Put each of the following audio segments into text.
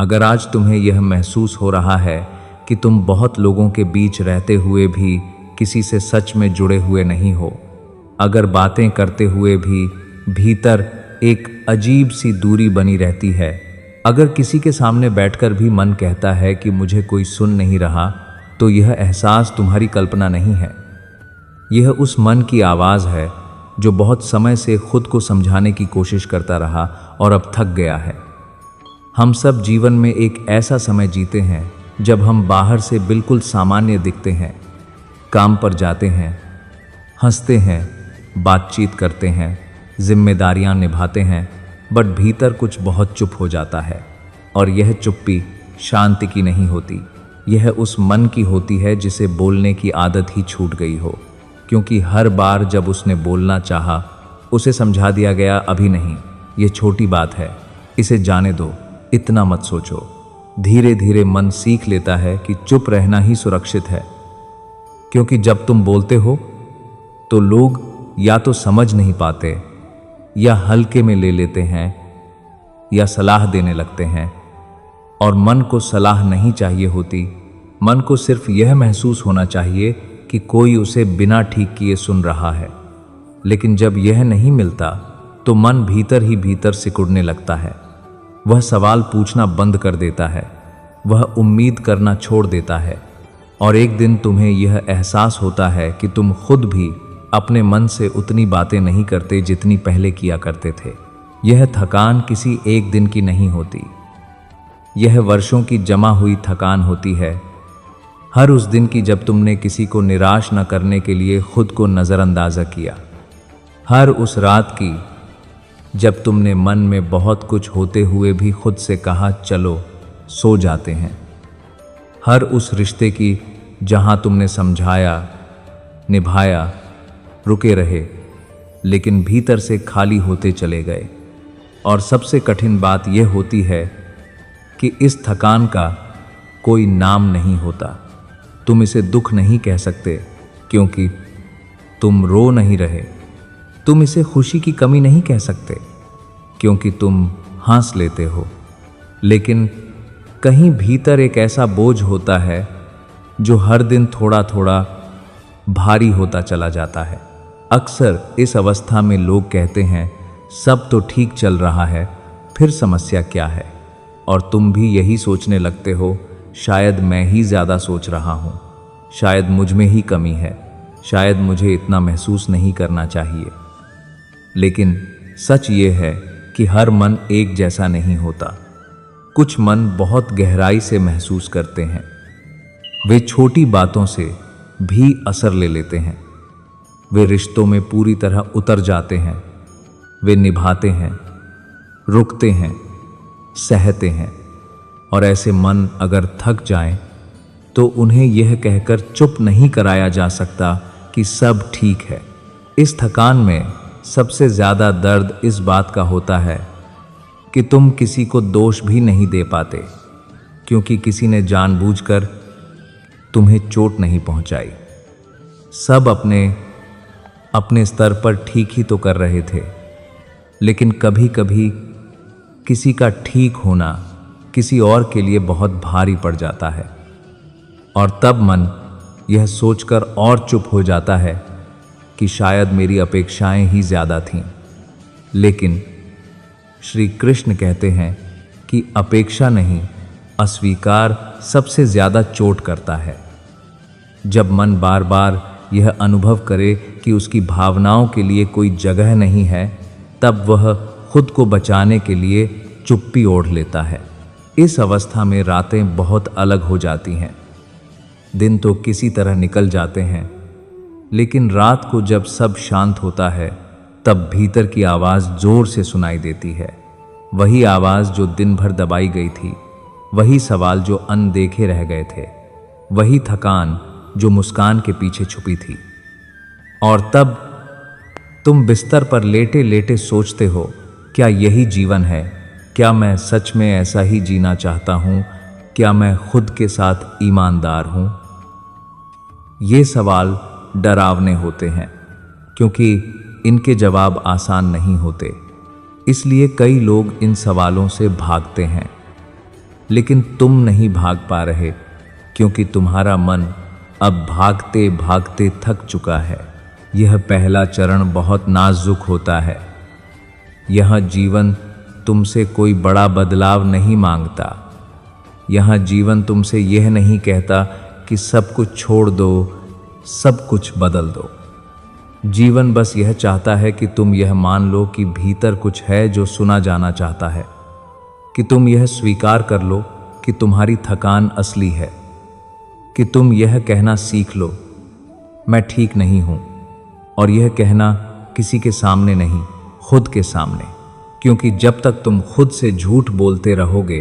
अगर आज तुम्हें यह महसूस हो रहा है कि तुम बहुत लोगों के बीच रहते हुए भी किसी से सच में जुड़े हुए नहीं हो, अगर बातें करते हुए भी भीतर एक अजीब सी दूरी बनी रहती है, अगर किसी के सामने बैठकर भी मन कहता है कि मुझे कोई सुन नहीं रहा, तो यह एहसास तुम्हारी कल्पना नहीं है। यह उस मन की आवाज़ है जो बहुत समय से खुद को समझाने की कोशिश करता रहा और अब थक गया है। हम सब जीवन में एक ऐसा समय जीते हैं जब हम बाहर से बिल्कुल सामान्य दिखते हैं, काम पर जाते हैं, हंसते हैं, बातचीत करते हैं, जिम्मेदारियां निभाते हैं, बट भीतर कुछ बहुत चुप हो जाता है। और यह चुप्पी शांति की नहीं होती, यह उस मन की होती है जिसे बोलने की आदत ही छूट गई हो, क्योंकि हर बार जब उसने बोलना चाहा उसे समझा दिया गया, अभी नहीं, ये छोटी बात है, इसे जाने दो, इतना मत सोचो। धीरे धीरे मन सीख लेता है कि चुप रहना ही सुरक्षित है, क्योंकि जब तुम बोलते हो तो लोग या तो समझ नहीं पाते, या हल्के में ले लेते हैं, या सलाह देने लगते हैं। और मन को सलाह नहीं चाहिए होती, मन को सिर्फ यह महसूस होना चाहिए कि कोई उसे बिना ठीक किए सुन रहा है। लेकिन जब यह नहीं मिलता तो मन भीतर ही भीतर सिकुड़ने लगता है। वह सवाल पूछना बंद कर देता है, वह उम्मीद करना छोड़ देता है, और एक दिन तुम्हें यह एहसास होता है कि तुम खुद भी अपने मन से उतनी बातें नहीं करते जितनी पहले किया करते थे। यह थकान किसी एक दिन की नहीं होती, यह वर्षों की जमा हुई थकान होती है। हर उस दिन की जब तुमने किसी को निराश न करने के लिए खुद को नज़रअंदाज़ किया, हर उस रात की जब तुमने मन में बहुत कुछ होते हुए भी खुद से कहा चलो सो जाते हैं, हर उस रिश्ते की जहां तुमने समझाया, निभाया, रुके रहे, लेकिन भीतर से खाली होते चले गए। और सबसे कठिन बात यह होती है कि इस थकान का कोई नाम नहीं होता। तुम इसे दुख नहीं कह सकते क्योंकि तुम रो नहीं रहे, तुम इसे खुशी की कमी नहीं कह सकते क्योंकि तुम हंस लेते हो, लेकिन कहीं भीतर एक ऐसा बोझ होता है जो हर दिन थोड़ा थोड़ा भारी होता चला जाता है। अक्सर इस अवस्था में लोग कहते हैं सब तो ठीक चल रहा है, फिर समस्या क्या है? और तुम भी यही सोचने लगते हो, शायद मैं ही ज़्यादा सोच रहा हूँ, शायद मुझ में ही कमी है, शायद मुझे इतना महसूस नहीं करना चाहिए। लेकिन सच ये है कि हर मन एक जैसा नहीं होता। कुछ मन बहुत गहराई से महसूस करते हैं, वे छोटी बातों से भी असर ले लेते हैं, वे रिश्तों में पूरी तरह उतर जाते हैं, वे निभाते हैं, रुकते हैं, सहते हैं। और ऐसे मन अगर थक जाएं तो उन्हें यह कहकर चुप नहीं कराया जा सकता कि सब ठीक है। इस थकान में सबसे ज़्यादा दर्द इस बात का होता है कि तुम किसी को दोष भी नहीं दे पाते, क्योंकि किसी ने जानबूझकर तुम्हें चोट नहीं पहुंचाई। सब अपने अपने स्तर पर ठीक ही तो कर रहे थे, लेकिन कभी कभी किसी का ठीक होना किसी और के लिए बहुत भारी पड़ जाता है, और तब मन यह सोचकर और चुप हो जाता है कि शायद मेरी अपेक्षाएं ही ज़्यादा थीं। लेकिन श्री कृष्ण कहते हैं कि अपेक्षा नहीं, अस्वीकार सबसे ज़्यादा चोट करता है। जब मन बार बार यह अनुभव करे कि उसकी भावनाओं के लिए कोई जगह नहीं है, तब वह खुद को बचाने के लिए चुप्पी ओढ़ लेता है। इस अवस्था में रातें बहुत अलग हो जाती हैं। दिन तो किसी तरह निकल जाते हैं, लेकिन रात को जब सब शांत होता है तब भीतर की आवाज़ जोर से सुनाई देती है। वही आवाज़ जो दिन भर दबाई गई थी, वही सवाल जो अनदेखे रह गए थे, वही थकान जो मुस्कान के पीछे छुपी थी। और तब तुम बिस्तर पर लेटे लेटे सोचते हो, क्या यही जीवन है? क्या मैं सच में ऐसा ही जीना चाहता हूँ? क्या मैं खुद के साथ ईमानदार हूँ? ये सवाल डरावने होते हैं, क्योंकि इनके जवाब आसान नहीं होते। इसलिए कई लोग इन सवालों से भागते हैं। लेकिन तुम नहीं भाग पा रहे क्योंकि तुम्हारा मन अब भागते भागते थक चुका है। यह पहला चरण बहुत नाजुक होता है। यह जीवन तुमसे कोई बड़ा बदलाव नहीं मांगता। यह जीवन तुमसे यह नहीं कहता कि सब कुछ छोड़ दो, सब कुछ बदल दो। जीवन बस यह चाहता है कि तुम यह मान लो कि भीतर कुछ है जो सुना जाना चाहता है, कि तुम यह स्वीकार कर लो कि तुम्हारी थकान असली है, कि तुम यह कहना सीख लो मैं ठीक नहीं हूं, और यह कहना किसी के सामने नहीं, खुद के सामने। क्योंकि जब तक तुम खुद से झूठ बोलते रहोगे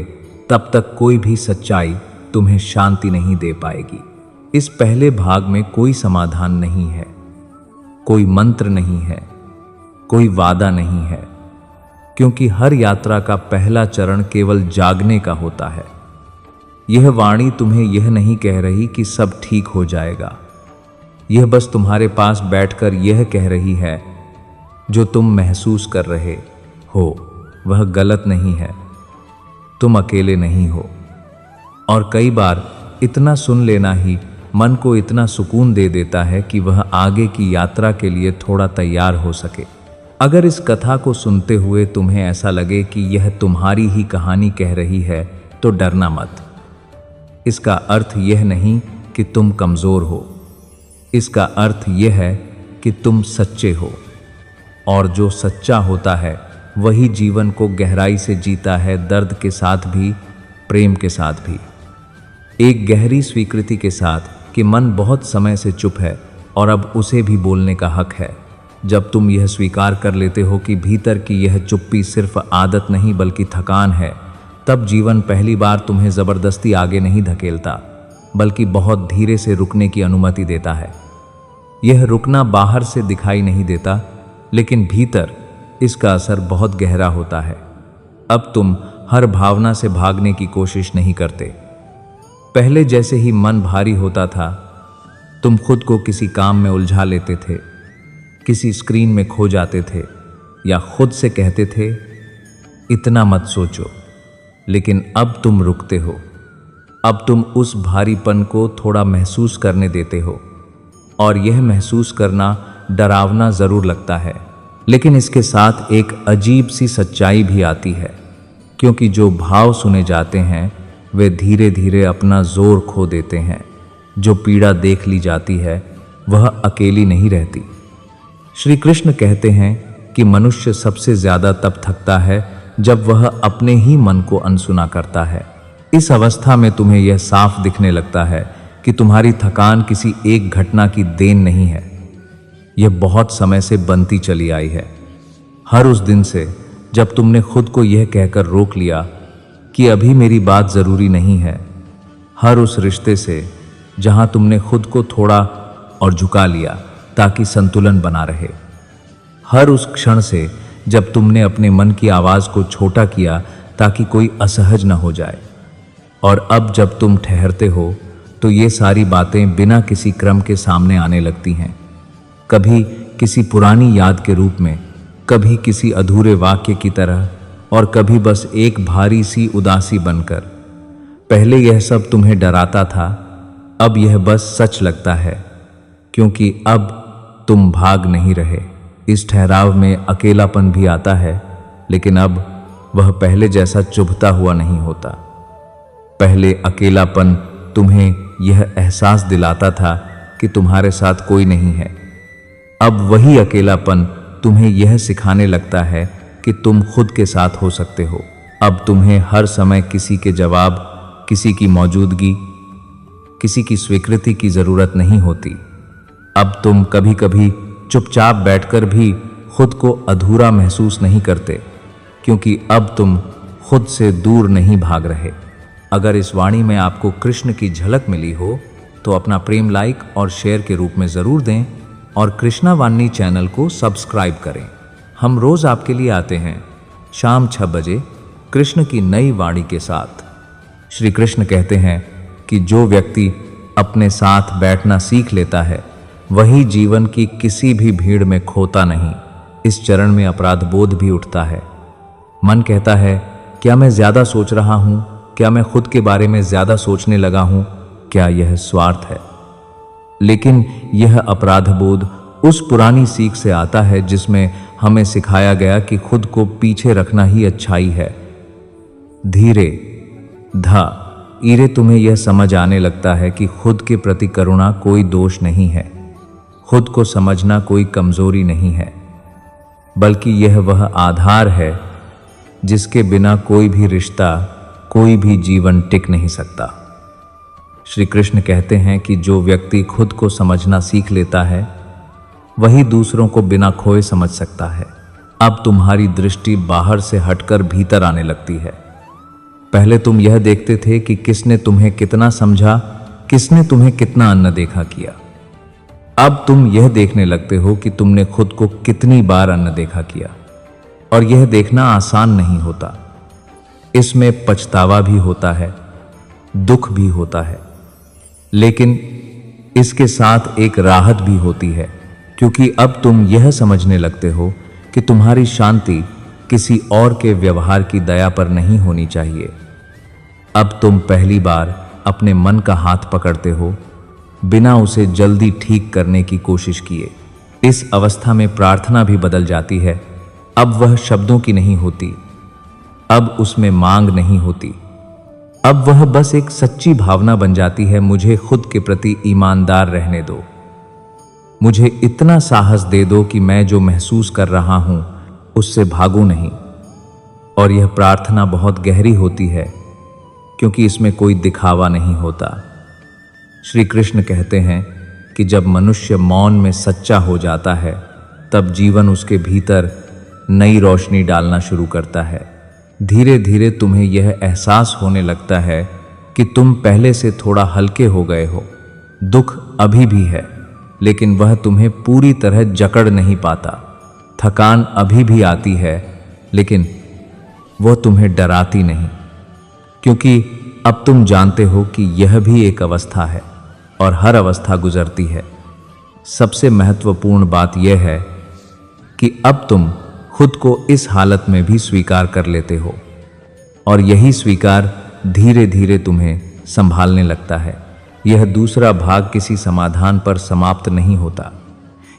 तब तक कोई भी सच्चाई तुम्हें शांति नहीं दे पाएगी। इस पहले भाग में कोई समाधान नहीं है, कोई मंत्र नहीं है, कोई वादा नहीं है, क्योंकि हर यात्रा का पहला चरण केवल जागने का होता है। यह वाणी तुम्हें यह नहीं कह रही कि सब ठीक हो जाएगा। यह बस तुम्हारे पास बैठकर यह कह रही है, जो तुम महसूस कर रहे हो वह गलत नहीं है, तुम अकेले नहीं हो। और कई बार इतना सुन लेना ही मन को इतना सुकून दे देता है कि वह आगे की यात्रा के लिए थोड़ा तैयार हो सके। अगर इस कथा को सुनते हुए तुम्हें ऐसा लगे कि यह तुम्हारी ही कहानी कह रही है तो डरना मत। इसका अर्थ यह नहीं कि तुम कमज़ोर हो, इसका अर्थ यह है कि तुम सच्चे हो, और जो सच्चा होता है वही जीवन को गहराई से जीता है, दर्द के साथ भी, प्रेम के साथ भी, एक गहरी स्वीकृति के साथ कि मन बहुत समय से चुप है और अब उसे भी बोलने का हक है। जब तुम यह स्वीकार कर लेते हो कि भीतर की यह चुप्पी सिर्फ आदत नहीं बल्कि थकान है, तब जीवन पहली बार तुम्हें ज़बरदस्ती आगे नहीं धकेलता, बल्कि बहुत धीरे से रुकने की अनुमति देता है। यह रुकना बाहर से दिखाई नहीं देता, लेकिन भीतर इसका असर बहुत गहरा होता है। अब तुम हर भावना से भागने की कोशिश नहीं करते। पहले जैसे ही मन भारी होता था, तुम खुद को किसी काम में उलझा लेते थे, किसी स्क्रीन में खो जाते थे, या खुद से कहते थे इतना मत सोचो। लेकिन अब तुम रुकते हो। अब तुम उस भारीपन को थोड़ा महसूस करने देते हो, और यह महसूस करना डरावना जरूर लगता है, लेकिन इसके साथ एक अजीब सी सच्चाई भी आती है, क्योंकि जो भाव सुने जाते हैं वे धीरे धीरे अपना जोर खो देते हैं। जो पीड़ा देख ली जाती है वह अकेली नहीं रहती। श्री कृष्ण कहते हैं कि मनुष्य सबसे ज्यादा तब थकता है जब वह अपने ही मन को अनसुना करता है। इस अवस्था में तुम्हें यह साफ दिखने लगता है कि तुम्हारी थकान किसी एक घटना की देन नहीं है, यह बहुत समय से बनती चली आई है। हर उस दिन से जब तुमने खुद को यह कहकर रोक लिया कि अभी मेरी बात ज़रूरी नहीं है, हर उस रिश्ते से जहां तुमने खुद को थोड़ा और झुका लिया ताकि संतुलन बना रहे, हर उस क्षण से जब तुमने अपने मन की आवाज़ को छोटा किया ताकि कोई असहज न हो जाए, और अब जब तुम ठहरते हो तो ये सारी बातें बिना किसी क्रम के सामने आने लगती हैं, कभी किसी पुरानी याद के रूप में, कभी किसी अधूरे वाक्य की तरह, और कभी बस एक भारी सी उदासी बनकर। पहले यह सब तुम्हें डराता था, अब यह बस सच लगता है, क्योंकि अब तुम भाग नहीं रहे। इस ठहराव में अकेलापन भी आता है, लेकिन अब वह पहले जैसा चुभता हुआ नहीं होता। पहले अकेलापन तुम्हें यह एहसास दिलाता था कि तुम्हारे साथ कोई नहीं है। अब वही अकेलापन तुम्हें यह सिखाने लगता है कि तुम खुद के साथ हो सकते हो। अब तुम्हें हर समय किसी के जवाब, किसी की मौजूदगी, किसी की स्वीकृति की जरूरत नहीं होती। अब तुम कभी कभी चुपचाप बैठकर भी खुद को अधूरा महसूस नहीं करते, क्योंकि अब तुम खुद से दूर नहीं भाग रहे। अगर इस वाणी में आपको कृष्ण की झलक मिली हो तो अपना प्रेम लाइक और शेयर के रूप में ज़रूर दें, और कृष्णा वाणी चैनल को सब्सक्राइब करें। हम रोज़ आपके लिए आते हैं शाम 6 बजे कृष्ण की नई वाणी के साथ। श्री कृष्ण कहते हैं कि जो व्यक्ति अपने साथ बैठना सीख लेता है वही जीवन की किसी भी भीड़ में खोता नहीं। इस चरण में अपराध बोध भी उठता है। मन कहता है, क्या मैं ज़्यादा सोच रहा हूँ, क्या मैं खुद के बारे में ज्यादा सोचने लगा हूं? क्या यह स्वार्थ है? लेकिन यह अपराधबोध उस पुरानी सीख से आता है जिसमें हमें सिखाया गया कि खुद को पीछे रखना ही अच्छाई है। धीरे ईरे तुम्हें यह समझ आने लगता है कि खुद के प्रति करुणा कोई दोष नहीं है, खुद को समझना कोई कमजोरी नहीं है, बल्कि यह वह आधार है जिसके बिना कोई भी रिश्ता, कोई भी जीवन टिक नहीं सकता। श्री कृष्ण कहते हैं कि जो व्यक्ति खुद को समझना सीख लेता है वही दूसरों को बिना खोए समझ सकता है। अब तुम्हारी दृष्टि बाहर से हटकर भीतर आने लगती है। पहले तुम यह देखते थे कि किसने तुम्हें कितना समझा, किसने तुम्हें कितना अनदेखा किया। अब तुम यह देखने लगते हो कि तुमने खुद को कितनी बार अनदेखा किया। और यह देखना आसान नहीं होता। इसमें पछतावा भी होता है, दुख भी होता है, लेकिन इसके साथ एक राहत भी होती है, क्योंकि अब तुम यह समझने लगते हो कि तुम्हारी शांति किसी और के व्यवहार की दया पर नहीं होनी चाहिए। अब तुम पहली बार अपने मन का हाथ पकड़ते हो बिना उसे जल्दी ठीक करने की कोशिश किए। इस अवस्था में प्रार्थना भी बदल जाती है। अब वह शब्दों की नहीं होती, अब उसमें मांग नहीं होती, अब वह बस एक सच्ची भावना बन जाती है, मुझे खुद के प्रति ईमानदार रहने दो, मुझे इतना साहस दे दो कि मैं जो महसूस कर रहा हूं उससे भागूं नहीं। और यह प्रार्थना बहुत गहरी होती है, क्योंकि इसमें कोई दिखावा नहीं होता। श्री कृष्ण कहते हैं कि जब मनुष्य मौन में सच्चा हो जाता है तब जीवन उसके भीतर नई रोशनी डालना शुरू करता है। धीरे धीरे तुम्हें यह एहसास होने लगता है कि तुम पहले से थोड़ा हल्के हो गए हो। दुख अभी भी है, लेकिन वह तुम्हें पूरी तरह जकड़ नहीं पाता। थकान अभी भी आती है, लेकिन वह तुम्हें डराती नहीं, क्योंकि अब तुम जानते हो कि यह भी एक अवस्था है और हर अवस्था गुजरती है। सबसे महत्वपूर्ण बात यह है कि अब तुम खुद को इस हालत में भी स्वीकार कर लेते हो, और यही स्वीकार धीरे धीरे तुम्हें संभालने लगता है। यह दूसरा भाग किसी समाधान पर समाप्त नहीं होता।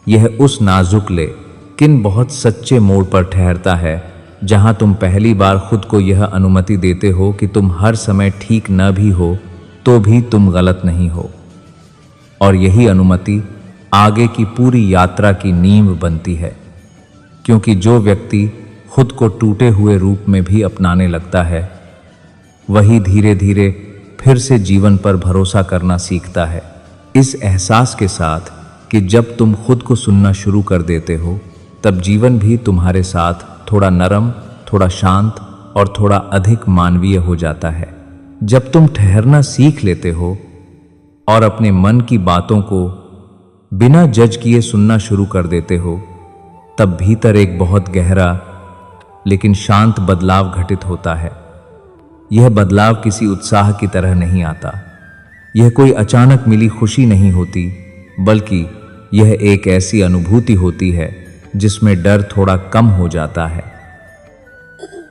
यह उस नाजुक लेकिन बहुत सच्चे मोड़ पर ठहरता है जहां तुम पहली बार खुद को यह अनुमति देते हो कि तुम हर समय ठीक न भी हो तो भी तुम गलत नहीं हो। और यही अनुमति आगे की पूरी यात्रा की नींव बनती है, क्योंकि जो व्यक्ति खुद को टूटे हुए रूप में भी अपनाने लगता है वही धीरे धीरे फिर से जीवन पर भरोसा करना सीखता है, इस एहसास के साथ कि जब तुम खुद को सुनना शुरू कर देते हो तब जीवन भी तुम्हारे साथ थोड़ा नरम, थोड़ा शांत और थोड़ा अधिक मानवीय हो जाता है। जब तुम ठहरना सीख लेते हो और अपने मन की बातों को बिना जज किए सुनना शुरू कर देते हो, तब भीतर एक बहुत गहरा लेकिन शांत बदलाव घटित होता है। यह बदलाव किसी उत्साह की तरह नहीं आता, यह कोई अचानक मिली खुशी नहीं होती, बल्कि यह एक ऐसी अनुभूति होती है जिसमें डर थोड़ा कम हो जाता है।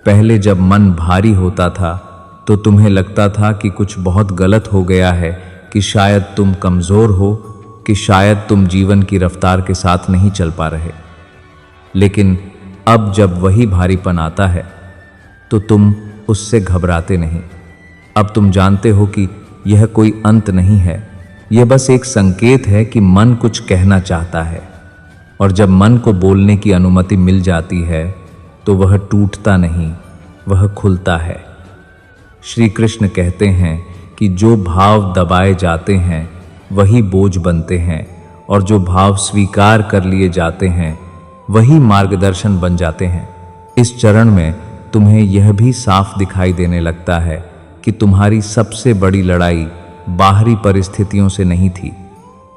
पहले जब मन भारी होता था तो तुम्हें लगता था कि कुछ बहुत गलत हो गया है, कि शायद तुम कमजोर हो, कि शायद तुम जीवन की रफ्तार के साथ नहीं चल पा रहे। लेकिन अब जब वही भारीपन आता है तो तुम उससे घबराते नहीं। अब तुम जानते हो कि यह कोई अंत नहीं है, यह बस एक संकेत है कि मन कुछ कहना चाहता है। और जब मन को बोलने की अनुमति मिल जाती है तो वह टूटता नहीं, वह खुलता है। श्री कृष्ण कहते हैं कि जो भाव दबाए जाते हैं वही बोझ बनते हैं, और जो भाव स्वीकार कर लिए जाते हैं वही मार्गदर्शन बन जाते हैं। इस चरण में तुम्हें यह भी साफ दिखाई देने लगता है कि तुम्हारी सबसे बड़ी लड़ाई बाहरी परिस्थितियों से नहीं थी,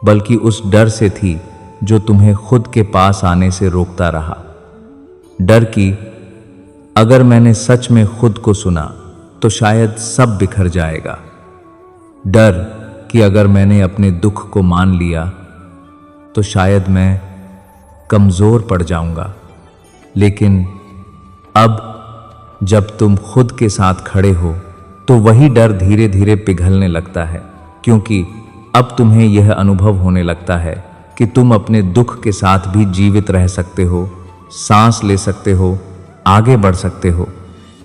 बल्कि उस डर से थी जो तुम्हें खुद के पास आने से रोकता रहा। डर कि अगर मैंने सच में खुद को सुना तो शायद सब बिखर जाएगा। डर कि अगर मैंने अपने दुख को मान लिया तो शायद मैं कमजोर पड़ जाऊंगा। लेकिन अब जब तुम खुद के साथ खड़े हो तो वही डर धीरे धीरे पिघलने लगता है, क्योंकि अब तुम्हें यह अनुभव होने लगता है कि तुम अपने दुख के साथ भी जीवित रह सकते हो, सांस ले सकते हो, आगे बढ़ सकते हो।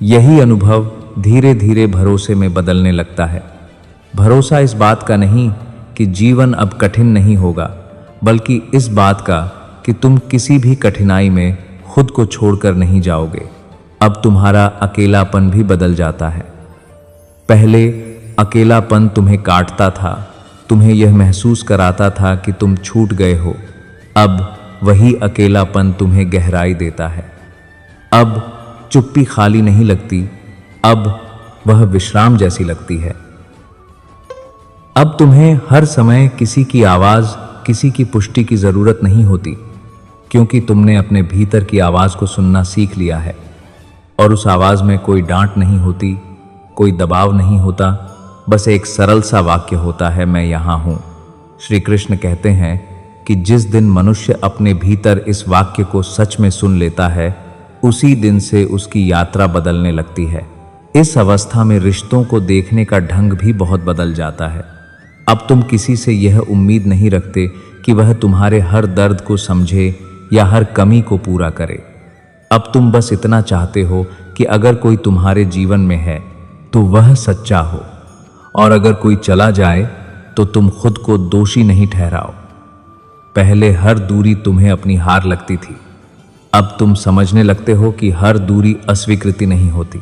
यही अनुभव धीरे धीरे भरोसे में बदलने लगता है। भरोसा इस बात का नहीं कि जीवन अब कठिन नहीं होगा, बल्कि इस बात का कि तुम किसी भी कठिनाई में खुद को छोड़कर नहीं जाओगे। अब तुम्हारा अकेलापन भी बदल जाता है। पहले अकेलापन तुम्हें काटता था, तुम्हें यह महसूस कराता था कि तुम छूट गए हो। अब वही अकेलापन तुम्हें गहराई देता है। अब चुप्पी खाली नहीं लगती, अब वह विश्राम जैसी लगती है। अब तुम्हें हर समय किसी की आवाज, किसी की पुष्टि की जरूरत नहीं होती, क्योंकि तुमने अपने भीतर की आवाज को सुनना सीख लिया है। और उस आवाज में कोई डांट नहीं होती, कोई दबाव नहीं होता, बस एक सरल सा वाक्य होता है, मैं यहां हूं। श्री कृष्ण कहते हैं कि जिस दिन मनुष्य अपने भीतर इस वाक्य को सच में सुन लेता है, उसी दिन से उसकी यात्रा बदलने लगती है। इस अवस्था में रिश्तों को देखने का ढंग भी बहुत बदल जाता है। अब तुम किसी से यह उम्मीद नहीं रखते कि वह तुम्हारे हर दर्द को समझे या हर कमी को पूरा करे। अब तुम बस इतना चाहते हो कि अगर कोई तुम्हारे जीवन में है तो वह सच्चा हो, और अगर कोई चला जाए तो तुम खुद को दोषी नहीं ठहराओ। पहले हर दूरी तुम्हें अपनी हार लगती थी, अब तुम समझने लगते हो कि हर दूरी अस्वीकृति नहीं होती।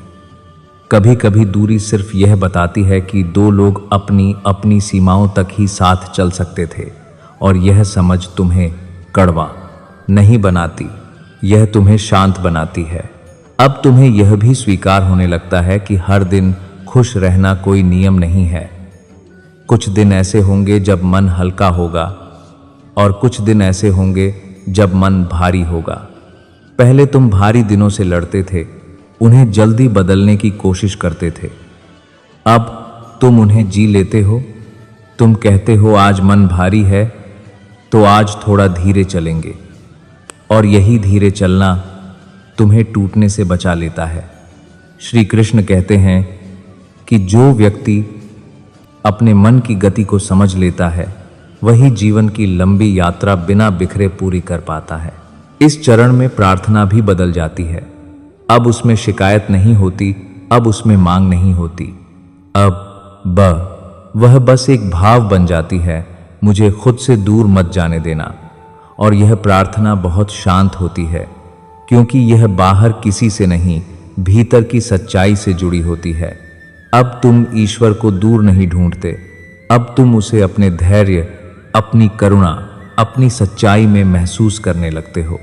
कभी कभी दूरी सिर्फ यह बताती है कि दो लोग अपनी अपनी सीमाओं तक ही साथ चल सकते थे, और यह समझ तुम्हें कड़वा नहीं बनाती, यह तुम्हें शांत बनाती है। अब तुम्हें यह भी स्वीकार होने लगता है कि हर दिन खुश रहना कोई नियम नहीं है। कुछ दिन ऐसे होंगे जब मन हल्का होगा, और कुछ दिन ऐसे होंगे जब मन भारी होगा। पहले तुम भारी दिनों से लड़ते थे, उन्हें जल्दी बदलने की कोशिश करते थे। अब तुम उन्हें जी लेते हो। तुम कहते हो आज मन भारी है तो आज थोड़ा धीरे चलेंगे, और यही धीरे चलना तुम्हें टूटने से बचा लेता है। श्री कृष्ण कहते हैं कि जो व्यक्ति अपने मन की गति को समझ लेता है, वही जीवन की लंबी यात्रा बिना बिखरे पूरी कर पाता है। इस चरण में प्रार्थना भी बदल जाती है। अब उसमें शिकायत नहीं होती, अब उसमें मांग नहीं होती। अब वह बस एक भाव बन जाती है, मुझे खुद से दूर मत जाने देना। और यह प्रार्थना बहुत शांत होती है, क्योंकि यह बाहर किसी से नहीं, भीतर की सच्चाई से जुड़ी होती है। अब तुम ईश्वर को दूर नहीं ढूंढते, अब तुम उसे अपने धैर्य, अपनी करुणा, अपनी सच्चाई में महसूस करने लगते हो।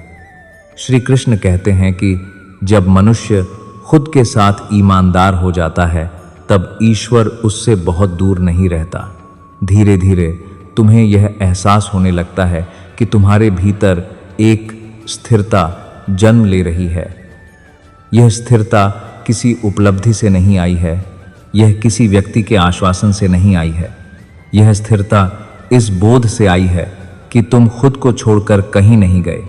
श्री कृष्ण कहते हैं कि जब मनुष्य खुद के साथ ईमानदार हो जाता है, तब ईश्वर उससे बहुत दूर नहीं रहता। धीरे धीरे तुम्हें यह एहसास होने लगता है कि तुम्हारे भीतर एक स्थिरता जन्म ले रही है। यह स्थिरता किसी उपलब्धि से नहीं आई है, यह किसी व्यक्ति के आश्वासन से नहीं आई है। यह स्थिरता इस बोध से आई है कि तुम खुद को छोड़कर कहीं नहीं गए,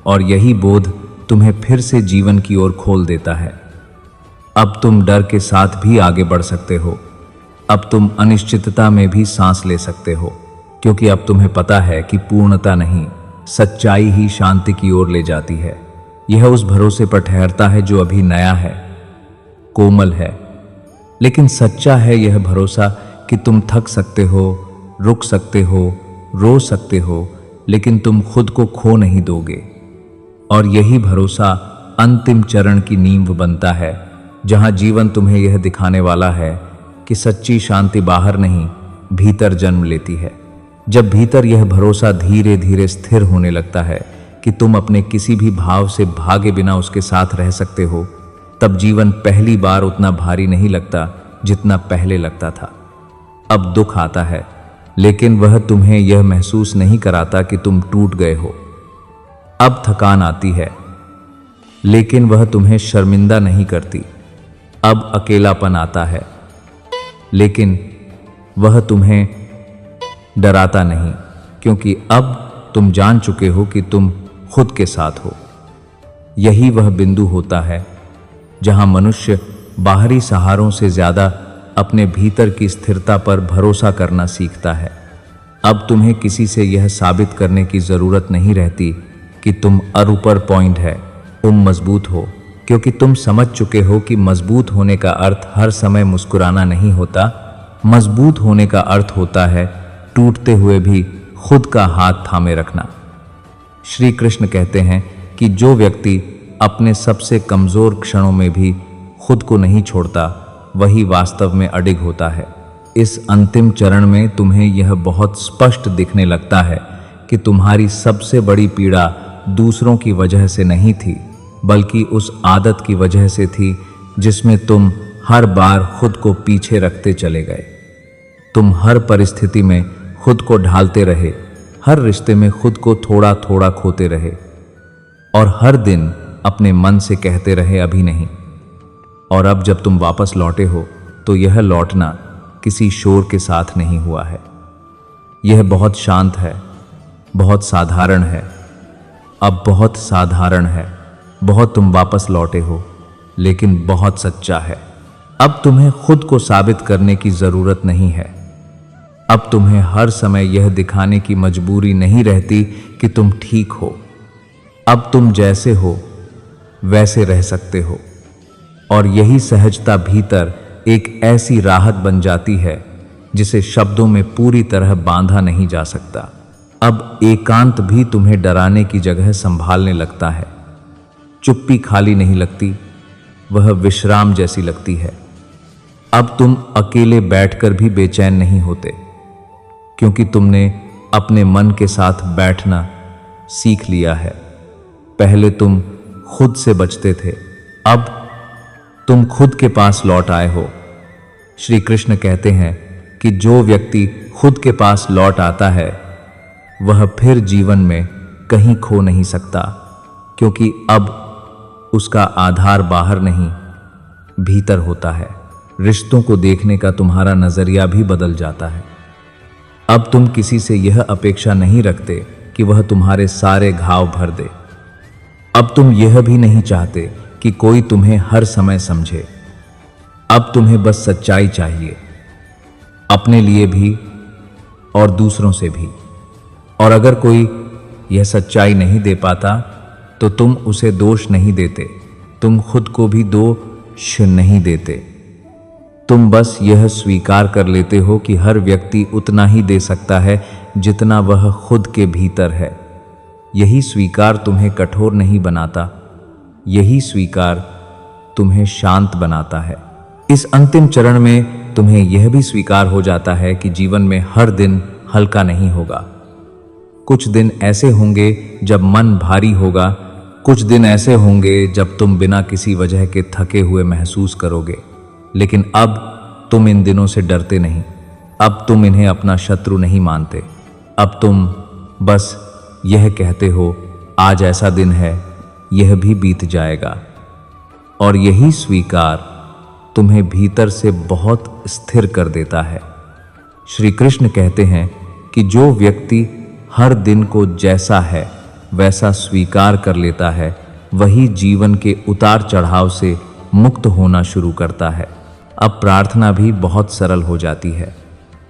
और यही बोध तुम्हें फिर से जीवन की ओर खोल देता है। अब तुम डर के साथ भी आगे बढ़ सकते हो, अब तुम अनिश्चितता में भी सांस ले सकते हो, क्योंकि अब तुम्हें पता है कि पूर्णता नहीं, सच्चाई ही शांति की ओर ले जाती है। यह उस भरोसे पर ठहरता है जो अभी नया है, कोमल है, लेकिन सच्चा है। यह भरोसा कि तुम थक सकते हो, रुक सकते हो, रो सकते हो, लेकिन तुम खुद को खो नहीं दोगे। और यही भरोसा अंतिम चरण की नींव बनता है, जहां जीवन तुम्हें यह दिखाने वाला है कि सच्ची शांति बाहर नहीं, भीतर जन्म लेती है। जब भीतर यह भरोसा धीरे धीरे स्थिर होने लगता है कि तुम अपने किसी भी भाव से भागे बिना उसके साथ रह सकते हो, तब जीवन पहली बार उतना भारी नहीं लगता जितना पहले लगता था। अब दुख आता है, लेकिन वह तुम्हें यह महसूस नहीं कराता कि तुम टूट गए हो। अब थकान आती है, लेकिन वह तुम्हें शर्मिंदा नहीं करती। अब अकेलापन आता है, लेकिन वह तुम्हें डराता नहीं, क्योंकि अब तुम जान चुके हो कि तुम खुद के साथ हो। यही वह बिंदु होता है जहां मनुष्य बाहरी सहारों से ज्यादा अपने भीतर की स्थिरता पर भरोसा करना सीखता है। अब तुम्हें किसी से यह साबित करने की जरूरत नहीं रहती कि तुम अरूपर पॉइंट है, तुम मजबूत हो, क्योंकि तुम समझ चुके हो कि मजबूत होने का अर्थ हर समय मुस्कुराना नहीं होता। मजबूत होने का अर्थ होता है टूटते हुए भी खुद का हाथ थामे रखना। श्री कृष्ण कहते हैं कि जो व्यक्ति अपने सबसे कमजोर क्षणों में भी खुद को नहीं छोड़ता, वही वास्तव में अडिग होता है। इस अंतिम चरण में तुम्हें यह बहुत स्पष्ट दिखने लगता है कि तुम्हारी सबसे बड़ी पीड़ा दूसरों की वजह से नहीं थी, बल्कि उस आदत की वजह से थी जिसमें तुम हर बार खुद को पीछे रखते चले गए। तुम हर परिस्थिति में खुद को ढालते रहे, हर रिश्ते में खुद को थोड़ा थोड़ा खोते रहे और हर दिन अपने मन से कहते रहे अभी नहीं। और अब जब तुम वापस लौटे हो तो यह लौटना किसी शोर के साथ नहीं हुआ है। यह बहुत शांत है, बहुत साधारण है। अब बहुत साधारण है, बहुत तुम वापस लौटे हो, लेकिन बहुत सच्चा है। अब तुम्हें खुद को साबित करने की जरूरत नहीं है। अब तुम्हें हर समय यह दिखाने की मजबूरी नहीं रहती कि तुम ठीक हो। अब तुम जैसे हो वैसे रह सकते हो और यही सहजता भीतर एक ऐसी राहत बन जाती है जिसे शब्दों में पूरी तरह बांधा नहीं जा सकता। अब एकांत भी तुम्हें डराने की जगह संभालने लगता है। चुप्पी खाली नहीं लगती, वह विश्राम जैसी लगती है। अब तुम अकेले बैठकर भी बेचैन नहीं होते, क्योंकि तुमने अपने मन के साथ बैठना सीख लिया है। पहले तुम खुद से बचते थे, अब तुम खुद के पास लौट आए हो। श्री कृष्ण कहते हैं कि जो व्यक्ति खुद के पास लौट आता है वह फिर जीवन में कहीं खो नहीं सकता, क्योंकि अब उसका आधार बाहर नहीं भीतर होता है। रिश्तों को देखने का तुम्हारा नजरिया भी बदल जाता है। अब तुम किसी से यह अपेक्षा नहीं रखते कि वह तुम्हारे सारे घाव भर दे। अब तुम यह भी नहीं चाहते कि कोई तुम्हें हर समय समझे। अब तुम्हें बस सच्चाई चाहिए, अपने लिए भी और दूसरों से भी। और अगर कोई यह सच्चाई नहीं दे पाता तो तुम उसे दोष नहीं देते, तुम खुद को भी दोष नहीं देते। तुम बस यह स्वीकार कर लेते हो कि हर व्यक्ति उतना ही दे सकता है जितना वह खुद के भीतर है। यही स्वीकार तुम्हें कठोर नहीं बनाता, यही स्वीकार तुम्हें शांत बनाता है। इस अंतिम चरण में तुम्हें यह भी स्वीकार हो जाता है कि जीवन में हर दिन हल्का नहीं होगा। कुछ दिन ऐसे होंगे जब मन भारी होगा, कुछ दिन ऐसे होंगे जब तुम बिना किसी वजह के थके हुए महसूस करोगे। लेकिन अब तुम इन दिनों से डरते नहीं, अब तुम इन्हें अपना शत्रु नहीं मानते। अब तुम बस यह कहते हो, आज ऐसा दिन है, यह भी बीत जाएगा। और यही स्वीकार तुम्हें भीतर से बहुत स्थिर कर देता है। श्री कृष्ण कहते हैं कि जो व्यक्ति हर दिन को जैसा है वैसा स्वीकार कर लेता है, वही जीवन के उतार चढ़ाव से मुक्त होना शुरू करता है। अब प्रार्थना भी बहुत सरल हो जाती है।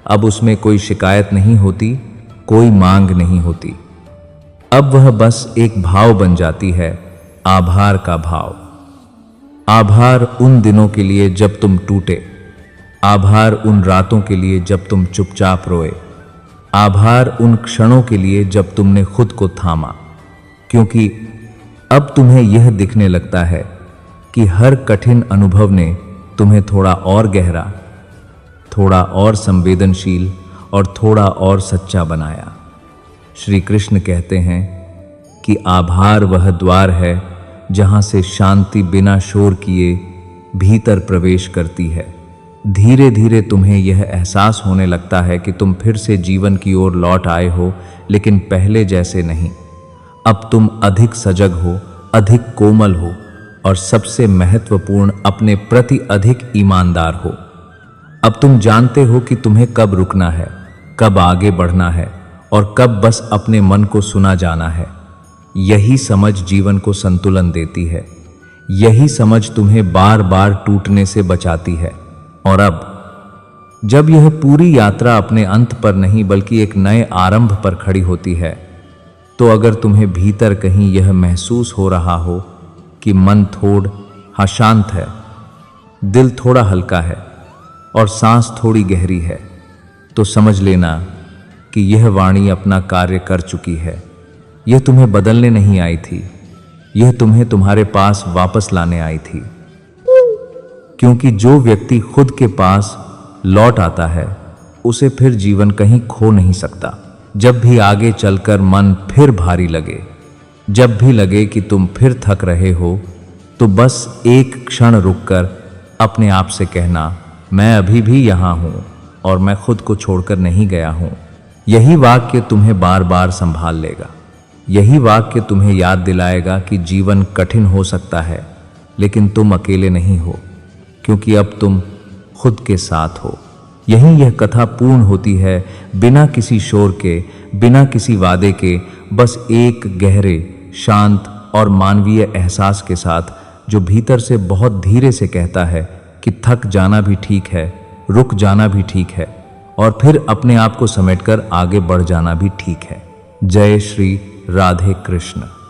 अब उसमें कोई शिकायत नहीं होती, कोई मांग नहीं होती। अब वह बस एक भाव बन जाती है, आभार का भाव। आभार उन दिनों के लिए जब तुम टूटे, आभार उन रातों के लिए जब तुम चुपचाप रोए, आभार उन क्षणों के लिए जब तुमने खुद को थामा। क्योंकि अब तुम्हें यह दिखने लगता है कि हर कठिन अनुभव ने तुम्हें थोड़ा और गहरा, थोड़ा और संवेदनशील और थोड़ा और सच्चा बनाया। श्री कृष्ण कहते हैं कि आभार वह द्वार है जहां से शांति बिना शोर किए भीतर प्रवेश करती है। धीरे धीरे तुम्हें यह एहसास होने लगता है कि तुम फिर से जीवन की ओर लौट आए हो, लेकिन पहले जैसे नहीं। अब तुम अधिक सजग हो, अधिक कोमल हो और सबसे महत्वपूर्ण, अपने प्रति अधिक ईमानदार हो। अब तुम जानते हो कि तुम्हें कब रुकना है, कब आगे बढ़ना है और कब बस अपने मन को सुना जाना है। यही समझ जीवन को संतुलन देती है, यही समझ तुम्हें बार बार टूटने से बचाती है। और अब जब यह पूरी यात्रा अपने अंत पर नहीं बल्कि एक नए आरंभ पर खड़ी होती है, तो अगर तुम्हें भीतर कहीं यह महसूस हो रहा हो कि मन थोड़ा शांत है, दिल थोड़ा हल्का है और सांस थोड़ी गहरी है, तो समझ लेना कि यह वाणी अपना कार्य कर चुकी है। यह तुम्हें बदलने नहीं आई थी, यह तुम्हें तुम्हारे पास वापस लाने आई थी। क्योंकि जो व्यक्ति खुद के पास लौट आता है, उसे फिर जीवन कहीं खो नहीं सकता। जब भी आगे चलकर मन फिर भारी लगे, जब भी लगे कि तुम फिर थक रहे हो, तो बस एक क्षण रुककर अपने आप से कहना, मैं अभी भी यहाँ हूँ और मैं खुद को छोड़कर नहीं गया हूँ। यही वाक्य तुम्हें बार बार संभाल लेगा। यही वाक्य तुम्हें याद दिलाएगा कि जीवन कठिन हो सकता है, लेकिन तुम अकेले नहीं हो, क्योंकि अब तुम खुद के साथ हो। यही यह कथा पूर्ण होती है, बिना किसी शोर के, बिना किसी वादे के, बस एक गहरे, शांत और मानवीय एहसास के साथ, जो भीतर से बहुत धीरे से कहता है कि थक जाना भी ठीक है, रुक जाना भी ठीक है, और फिर अपने आप को समेटकर आगे बढ़ जाना भी ठीक है। जय श्री राधे कृष्ण।